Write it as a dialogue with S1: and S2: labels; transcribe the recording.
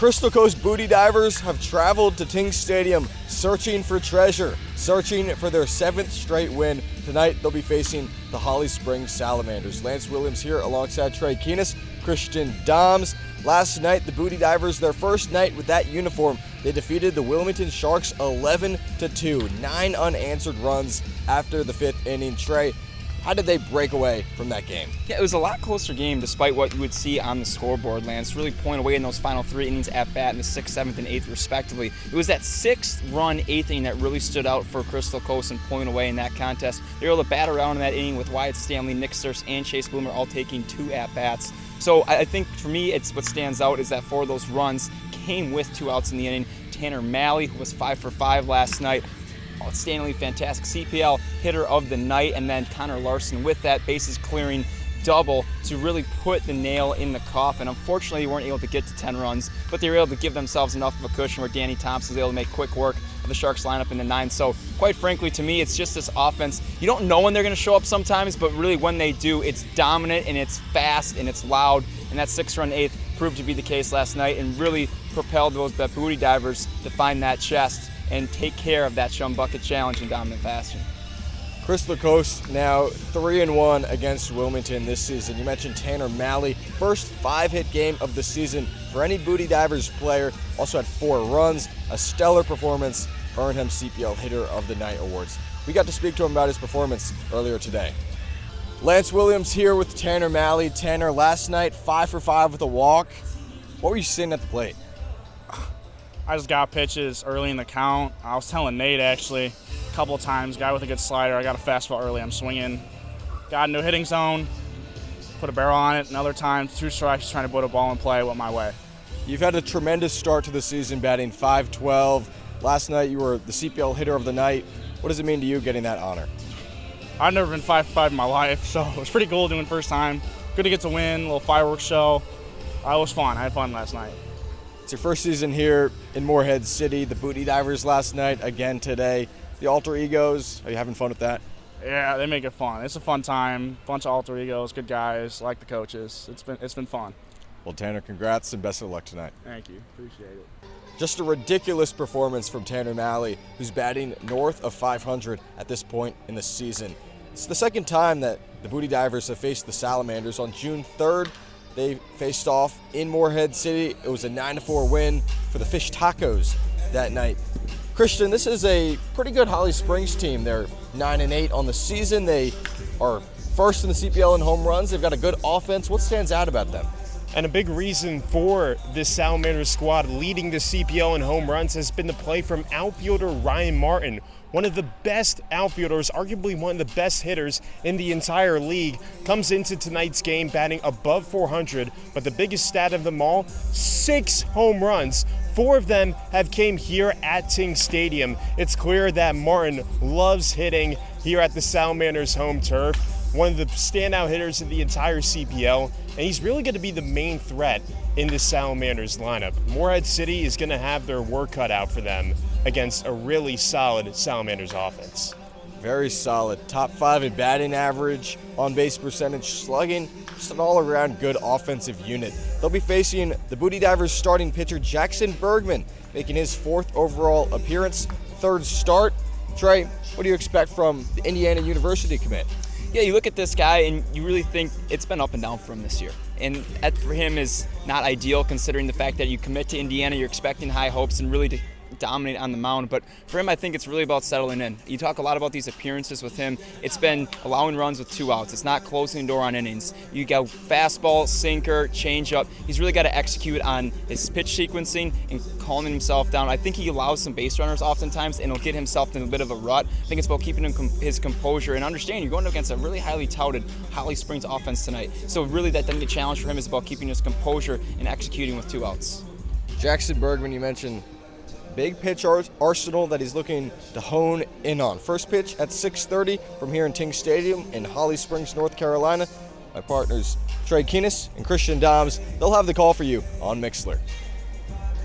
S1: Crystal Coast Booty Divers have traveled to Ting Stadium searching for treasure, searching for their 7th straight win. Tonight they'll be facing the Holly Springs Salamanders. Lance Williams here alongside Trey Keenis, Christian Doms. Last night the Booty Divers, their first night with that uniform, they defeated the Wilmington Sharks 11-2. 9 unanswered runs after the 5th inning. Trey, how did they break away from that game?
S2: Yeah, it was a lot closer game despite what you would see on the scoreboard, Lance. Really pulling away in those final 3 innings at bat in the 6th, 7th, and 8th respectively. It was that 6th-run 8th inning that really stood out for Crystal Coast and pulling away in that contest. They were able to bat around in that inning with Wyatt Stanley, Nick Sturce, and Chase Bloomer all taking 2 at-bats. So I think for me, it's what stands out is that 4 of those runs came with 2 outs in the inning. Tanner Malley, who was 5 for 5 last night, outstandingly fantastic CPL hitter of the night, and then Connor Larson with that bases clearing double to really put the nail in the coffin. Unfortunately, they weren't able to get to 10 runs, but they were able to give themselves enough of a cushion where Danny Thompson was able to make quick work of the Sharks lineup in the 9th. So quite frankly, to me, it's just this offense. You don't know when they're going to show up sometimes, but really when they do, it's dominant and it's fast and it's loud. And that 6-run 8th proved to be the case last night and really propelled those Booty Divers to find that chest and take care of that Chum Bucket Challenge in dominant fashion.
S1: Crystal Coast now 3-1 against Wilmington this season. You mentioned Tanner Malley, first 5-hit game of the season for any Booty Divers player. Also had 4 runs, a stellar performance, earned him CPL Hitter of the Night awards. We got to speak to him about his performance earlier today. Lance Williams here with Tanner Malley. Tanner, last night 5 for 5 with a walk. What were you seeing at the plate?
S3: I just got pitches early in the count. I was telling Nate actually a couple of times, guy with a good slider, I got a fastball early, I'm swinging. Got into a hitting zone, put a barrel on it. Another time, 2 strikes, trying to put a ball in play, went my way.
S1: You've had a tremendous start to the season, batting .512. Last night you were the CPL Hitter of the Night. What does it mean to you getting that honor?
S3: I've never been 5 for 5 in my life, so it was pretty cool doing first time. Good to get to win, a little fireworks show. It was fun, I had fun last night.
S1: It's your first season here in Morehead City. The Booty Divers last night, again today. The alter egos, are you having fun with that?
S3: Yeah, they make it fun. It's a fun time. Bunch of alter egos, good guys, like the coaches. It's been fun.
S1: Well, Tanner, congrats and best of luck tonight.
S3: Thank you, appreciate it.
S1: Just a ridiculous performance from Tanner Malley, who's batting north of 500 at this point in the season. It's the second time that the Booty Divers have faced the Salamanders. On June 3rd, they faced off in Morehead City. It was a 9-4 win for the Fish Tacos that night. Christian, this is a pretty good Holly Springs team. They're 9-8 on the season. They are first in the CPL in home runs. They've got a good offense. What stands out about them?
S4: And a big reason for this Salamanders squad leading the CPL in home runs has been the play from outfielder Ryan Martin, one of the best outfielders, arguably one of the best hitters in the entire league. Comes into tonight's game batting above 400, but the biggest stat of them all, 6 home runs. 4 of them have came here at Ting Stadium. It's clear that Martin loves hitting here at the Salamanders home turf. One of the standout hitters in the entire CPL, and he's really going to be the main threat in the Salamanders lineup. Morehead City is going to have their work cut out for them against a really solid Salamanders offense.
S1: Very solid. Top 5 in batting average, on-base percentage, slugging, just an all-around good offensive unit. They'll be facing the Booty Divers starting pitcher Jackson Bergman, making his 4th overall appearance, 3rd start. Trey, what do you expect from the Indiana University commit?
S2: Yeah, you look at this guy and you really think it's been up and down for him this year. And that for him is not ideal considering the fact that you commit to Indiana, you're expecting high hopes and really to dominate on the mound. But for him, I think it's really about settling in. You talk a lot about these appearances with him. It's been allowing runs with 2 outs. It's not closing the door on innings. You got fastball, sinker, changeup. He's really got to execute on his pitch sequencing and calming himself down. I think he allows some base runners oftentimes and he'll get himself in a bit of a rut. I think it's about keeping his composure and understanding you're going up against a really highly touted Holly Springs offense tonight. So really the challenge for him is about keeping his composure and executing with 2 outs.
S1: Jackson Bergman, you mentioned big pitch arsenal that he's looking to hone in on. First pitch at 6:30 from here in Ting Stadium in Holly Springs, North Carolina. My partners Trey Keenis and Christian Doms, they'll have the call for you on Mixler.